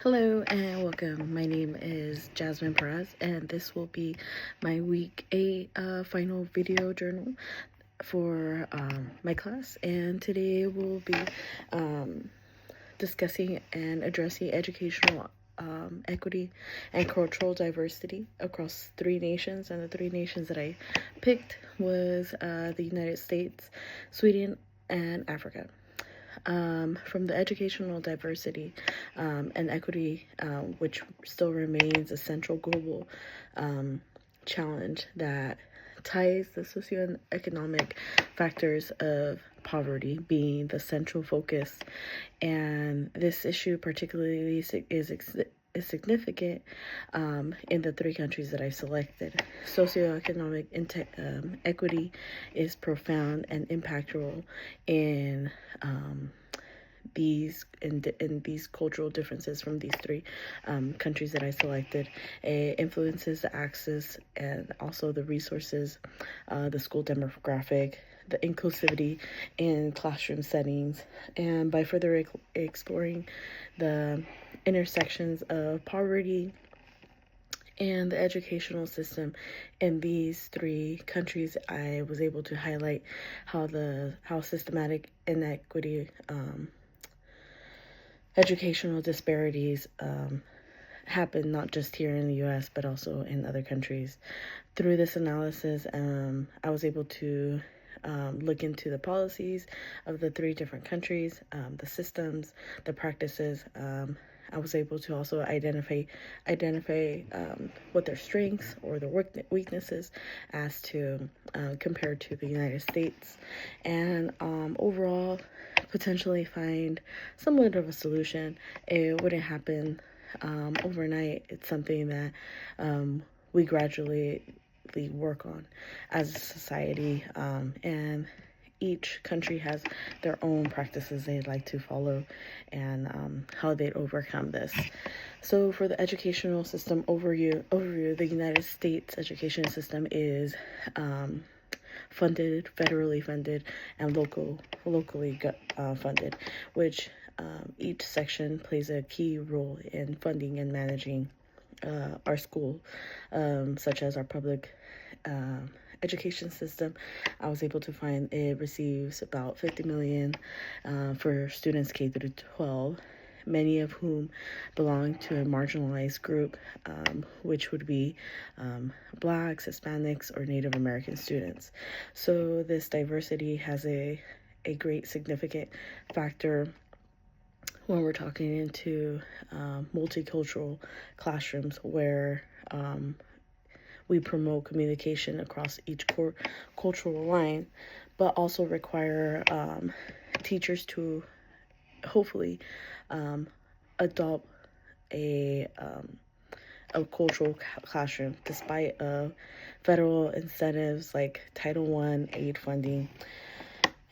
Hello and welcome. My name is Jasmine Perez, and this will be my week 8 final video journal for my class. And today we'll be discussing and addressing educational equity and cultural diversity across 3 nations. And the 3 nations that I picked was the United States, Sweden, and Africa. From the educational diversity and equity, which still remains a central global challenge that ties the socioeconomic factors of poverty being the central focus. And this issue particularly is significant in the 3 countries that I selected. Socioeconomic equity is profound and impactful in these cultural differences from these 3 countries that I selected. It influences the access and also the resources, the school demographic, the inclusivity in classroom settings, and by further exploring the intersections of poverty and the educational system in these 3 countries, I was able to highlight how systematic inequity, educational disparities happen not just here in the U.S. but also in other countries. Through this analysis, I was able to look into the policies of the 3 different countries, the systems, the practices. I was able to also identify what their strengths or their weaknesses as to compared to the United States, and overall potentially find somewhat of a solution. It wouldn't happen overnight. It's something that we gradually work on as a society, and each country has their own practices they'd like to follow and how they'd overcome this. So for the educational system overview, the United States education system is federally funded, and locally funded, which each section plays a key role in funding and managing our school, such as our public education system. I was able to find it receives about $50 million for students K through 12, many of whom belong to a marginalized group, which would be Blacks, Hispanics, or Native American students. So this diversity has a great significant factor when we're talking into multicultural classrooms where we promote communication across each cultural line, but also require teachers to hopefully adopt a cultural classroom despite federal incentives like Title I aid funding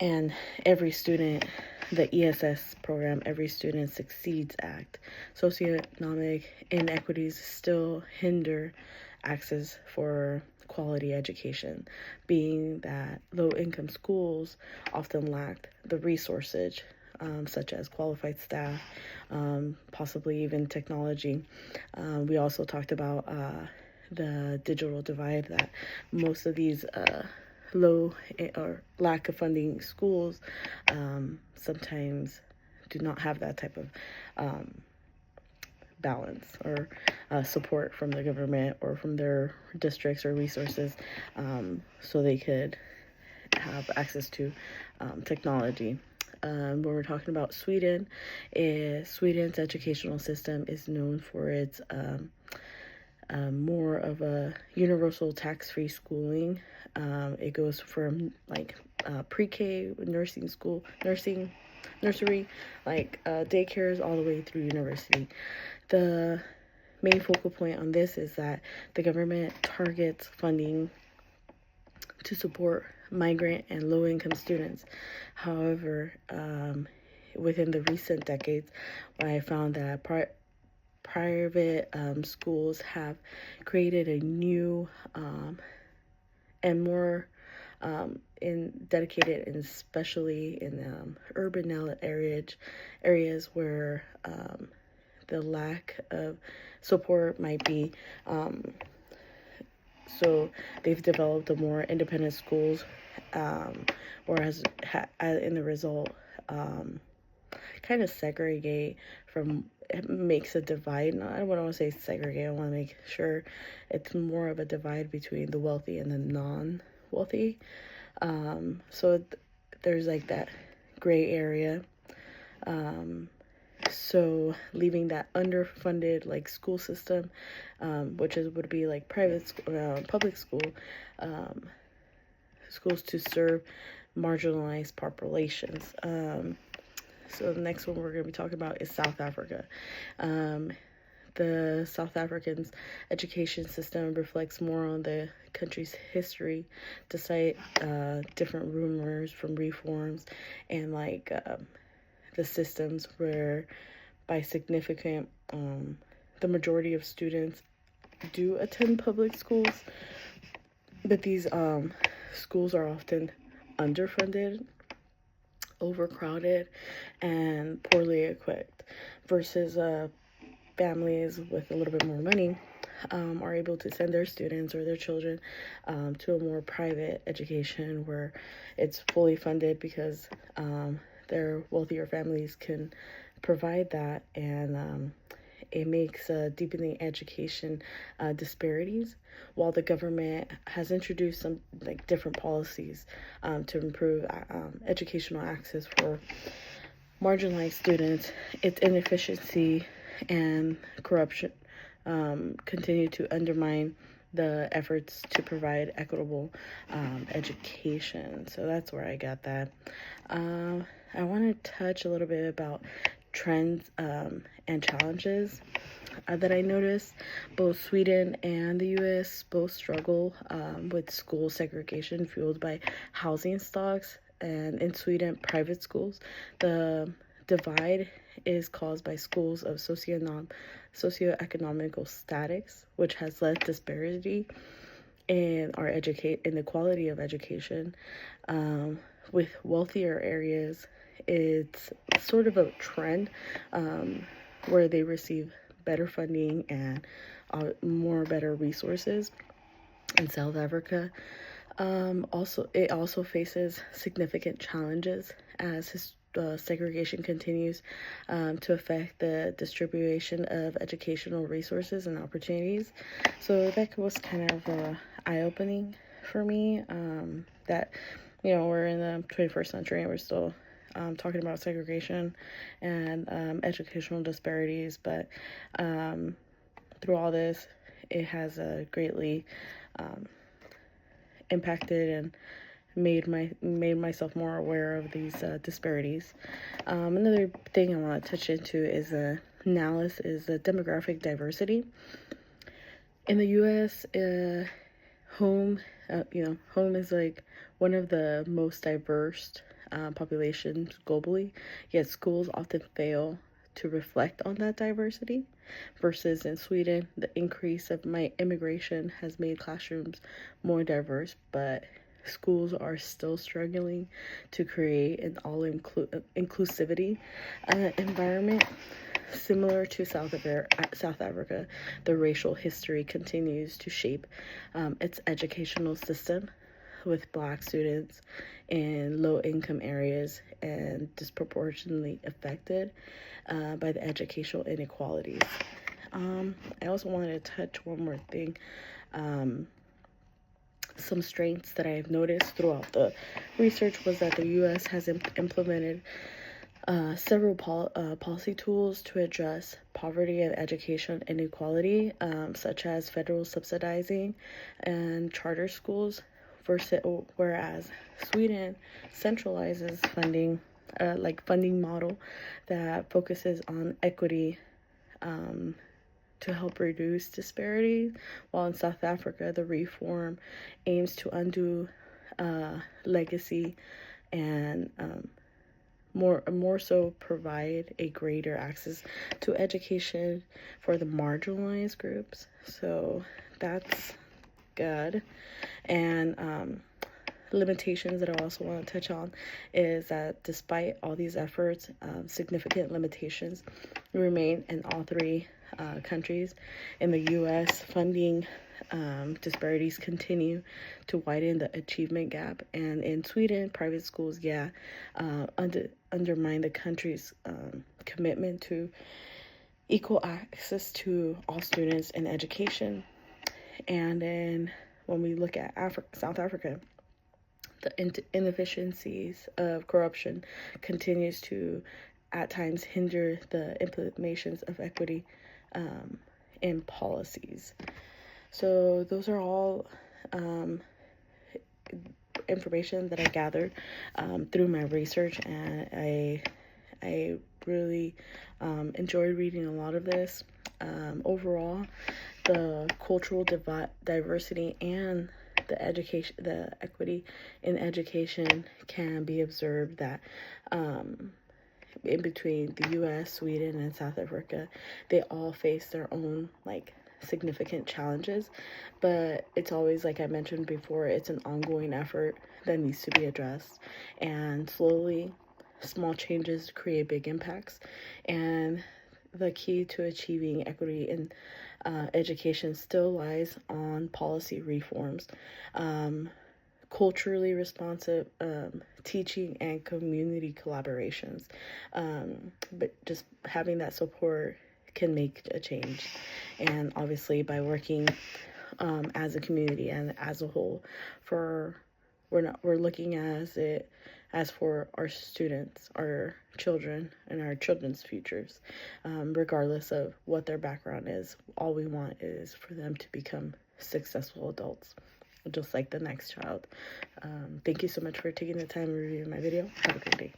and every student, the ESS program, Every Student Succeeds Act. Socioeconomic inequities still hinder access for quality education, being that low-income schools often lack the resources, such as qualified staff, possibly even technology. We also talked about the digital divide, that most of these low or lack of funding schools sometimes do not have that type of balance or support from the government or from their districts or resources, so they could have access to technology. When we're talking about Sweden, Sweden's educational system is known for its more of a universal tax-free schooling. It goes from pre-K, nursery, daycares, all the way through university. The main focal point on this is that the government targets funding to support migrant and low-income students. However, within the recent decades, I found that private schools have created a new and more dedicated, and especially in urban areas where the lack of support might be. So they've developed a more independent schools, whereas in the result, kind of segregate from it makes a divide. No, I don't want to say segregate. I want to make sure it's more of a divide between the wealthy and the non-wealthy. So there's like that gray area. So leaving that underfunded like school system, which would be like public school, schools to serve marginalized populations. So the next one we're going to be talking about is South Africa. The South Africans' education system reflects more on the country's history, despite different rumors from reforms and like the systems where by significant the majority of students do attend public schools, but these schools are often underfunded, overcrowded, and poorly equipped versus families with a little bit more money are able to send their students or their children to a more private education where it's fully funded because their wealthier families can provide that, and it makes deepening education disparities, while the government has introduced some like different policies to improve educational access for marginalized students. Its inefficiency and corruption continue to undermine the efforts to provide equitable education. So that's where I got that. I want to touch a little bit about trends and challenges that I noticed. Both Sweden and the US both struggle with school segregation fueled by housing stocks, and in Sweden, private schools. The divide is caused by schools of socioeconomical status, which has led disparity in the quality of education. With wealthier areas, it's sort of a trend where they receive better funding and better resources. In South Africa, it also faces significant challenges as segregation continues to affect the distribution of educational resources and opportunities. So that was kind of eye-opening for me, that we're in the 21st century and we're still talking about segregation and educational disparities, but through all this, it has greatly impacted and made myself more aware of these disparities. Another thing I want to touch into is the demographic diversity. In the U.S., home is like one of the most diverse populations globally, yet schools often fail to reflect on that diversity. Versus in Sweden, the increase of immigration has made classrooms more diverse, but schools are still struggling to create an inclusivity environment. Similar to South Africa, the racial history continues to shape its educational system, with Black students in low-income areas and disproportionately affected by the educational inequalities. I also wanted to touch one more thing. Some strengths that I've noticed throughout the research was that the U.S. has implemented several policy tools to address poverty and education inequality, such as federal subsidizing and charter schools, whereas Sweden centralizes funding model that focuses on equity to help reduce disparities, while in South Africa, the reform aims to undo legacy and more so provide a greater access to education for the marginalized groups. So that's good. And limitations that I also want to touch on is that despite all these efforts, significant limitations remain in all three countries. In the U.S., funding disparities continue to widen the achievement gap, and in Sweden, private schools, undermine the country's commitment to equal access to all students in education. And then when we look at South Africa, the inefficiencies of corruption continues to at times hinder the implementations of equity in policies. So those are all information that I gathered through my research, and I really enjoyed reading a lot of this. Overall, the cultural diversity and the equity in education can be observed that in between the U.S., Sweden, and South Africa, they all face their own significant challenges, but it's always, like I mentioned before, it's an ongoing effort that needs to be addressed, and slowly small changes create big impacts. And the key to achieving equity in education still lies on policy reforms, culturally responsive teaching, and community collaborations. But just having that support can make a change. And obviously, by working as a community and as a whole, we're looking as for our students, our children, and our children's futures, regardless of what their background is. All we want is for them to become successful adults, just like the next child. Thank you so much for taking the time to review my video. Have a great day.